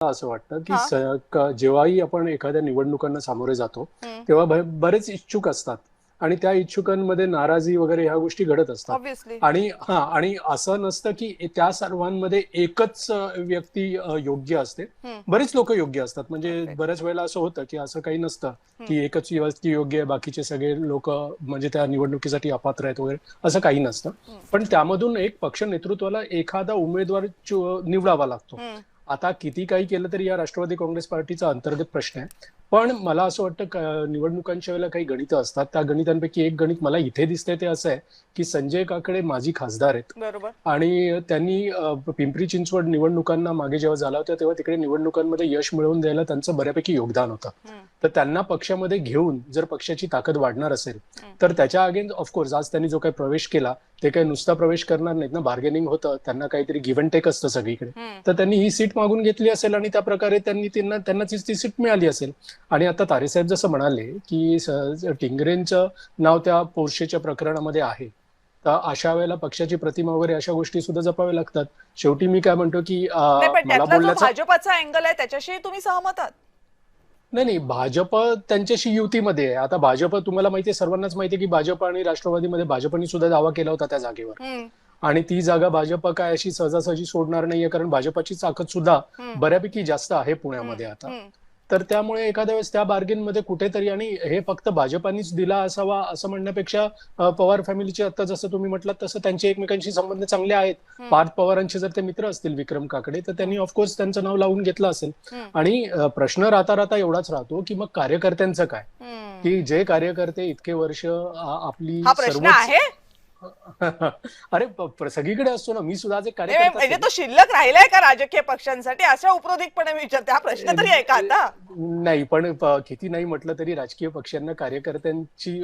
असं वाटतं की हां. जेव्हाही आपण एखाद्या निवडणुकांना सामोरे जातो हं. तेव्हा बरेच इच्छुक असतात आणि त्या इच्छुकांमध्ये नाराजी वगैरे ह्या गोष्टी घडत असतात. ऑब्व्हियसली. आणि असं नसतं की त्या सर्वांमध्ये एकच व्यक्ती योग्य असते. हं. बरेच लोक योग्य असतात. म्हणजे करेक्ट. बऱ्याच वेळेला असं होतं की असं काही नसतं हं. की एकच व्यक्ती योग्य आहे, बाकीचे सगळे लोक म्हणजे त्या निवडणुकीसाठी अपात्र आहेत वगैरे, असं काही नसतं. हं. पण त्यामधून एक पक्ष नेतृत्वाला एखादा उमेदवार निवडावा लागतो. हं. आता किती काही केलं तरी या राष्ट्रवादी काँग्रेस पार्टीचा अंतर्गत प्रश्न आहे. पण मला असं वाटतं निवडणुकांच्या वेळेला काही गणितं असतात. त्या गणितांपैकी एक गणित मला इथे दिसतंय ते असं आहे की संजय काकडे माजी खासदार आहेत बरोबर. आणि त्यांनी पिंपरी चिंचवड निवडणुकांना मागे जेव्हा झाला होता तेव्हा तिकडे निवडणुकांमध्ये यश मिळवून द्यायला त्यांचं बऱ्यापैकी योगदान होतं. हं. तर त्यांना पक्षामध्ये घेऊन जर पक्षाची ताकद वाढणार असेल हं. तर त्याच्या अगेन्स्ट ऑफकोर्स आज त्यांनी जो काही प्रवेश केला ते काही नुसता प्रवेश करणार नाहीत ना, बार्गेनिंग होतं, त्यांना काहीतरी गिव्ह अँड टेक असतं सगळीकडे. हं. तर त्यांनी ही सीट मागून घेतली असेल आणि त्या प्रकारे त्यांना ती सीट मिळाली असेल. आणि आता तारेसाहेब जसं म्हणाले की टिंगरेंचं नाव त्या पोर्शेच्या प्रकरणामध्ये आहे, तर अशा वेळेला पक्षाची प्रतिमा वगैरे अशा गोष्टी सुद्धा जपाव्या लागतात. शेवटी मी काय म्हणतो की नाही, पण मला त्यातला जो बोलण्याचा भाजपाचा अँगल आहे त्याच्याशी तुम्ही सहमत आहात? नाही भाजप त्यांच्याशी युतीमध्ये आहे. आता भाजप तुम्हाला माहितीये, सर्वांनाच माहितीये की भाजप आणि राष्ट्रवादीमध्ये भाजपने सुद्धा दावा केला होता त्या जागेवर. हं. आणि ती जागा भाजप काय अशी सहजासहजी सोडणार नाहीये, कारण भाजपची ताकद सुद्धा हं. बऱ्यापैकी जास्त आहे हं. पुण्यामध्ये आता. हं. तर त्यामुळे एखाद्या वेळेस त्या बार्गेनमध्ये कुठेतरी, आणि हे फक्त भाजपानेच दिला असावा असं म्हणण्यापेक्षा पवार फॅमिलीचे आता जसं तुम्ही म्हटलं तसं त्यांचे एकमेकांशी संबंध चांगले आहेत. हं. पार्थ पवारांचे जर ते मित्र असतील विक्रम काकडे, तर त्यांनी ऑफकोर्स त्यांचं नाव लावून घेतलं असेल. हं. आणि प्रश्न राहता एवढाच राहतो की मग कार्यकर्त्यांचं काय, हं. की जे कार्यकर्ते इतके वर्ष आपली हा प्रश्न सर्वच आहे. अरे सगळीकडे असतो ना, मी सुद्धा आज एक नाही, कार्यकर्ताच म्हणजे आहे ना. तो शिल्लक राहिलाय का राजकीय पक्षांसाठी, अशा उपरोधिकपणे मी विचारते. हा प्रश्न तरी आहे का आता? नाही, पण किती नाही म्हटलं तरी राजकीय पक्षांना कार्यकर्त्यांची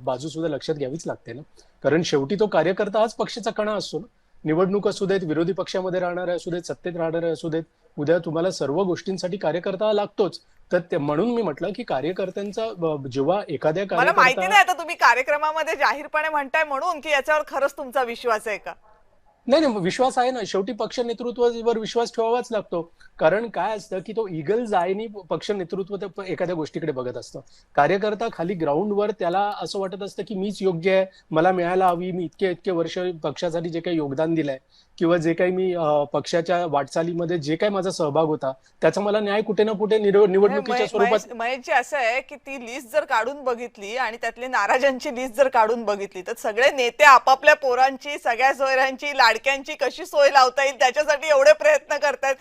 बाजू सुद्धा लक्षात घ्यावीच लागते ना. कारण शेवटी तो कार्यकर्ता हाच पक्षाचा कणा असतो ना. निवडणूक असू देत, विरोधी पक्षामध्ये राहणारे असू देत, सत्तेत राहणारे असू देत, उद्या तुम्हाला सर्व गोष्टींसाठी कार्यकर्ता लागतोच. तर म्हणून मी म्हटलं की कार्यकर्त्यांचा जेव्हा एखाद्या मला माहिती कार्यकर्ता नाही आता तुम्ही कार्यक्रमामध्ये जाहीरपणे म्हणताय म्हणून, की याच्यावर खरंच तुमचा विश्वास आहे का? नाही नाही, विश्वास आहे ना. शेवटी पक्ष नेतृत्वावर विश्वास ठेवावाच लागतो. कारण काय असतं की तो ईगल आयनी पक्ष नेतृत्व एखाद्या गोष्टीकडे बघत असतं. कार्यकर्ता खाली ग्राउंडवर त्याला असं वाटत असतं की मीच योग्य आहे, मला मिळायला हवी, मी इतके इतके वर्ष पक्षासाठी जे काही योगदान दिलंय किंवा जे काही मी पक्षाच्या वाटचालीमध्ये जे काही माझा सहभाग होता त्याचा मला न्याय कुठे ना कुठे म्हणजे निवडणुकीच्या स्वरूपात. महेशजी असं आहे की ती लिस्ट जर काढून बघितली आणि त्यातले नाराजांची लिस्ट जर काढून बघितली तर सगळे नेते आपापल्या पोरांची, सगळ्या सोयऱ्यांची, लाडक्यांची कशी सोय लावता येईल त्याच्यासाठी एवढे प्रयत्न करतायत.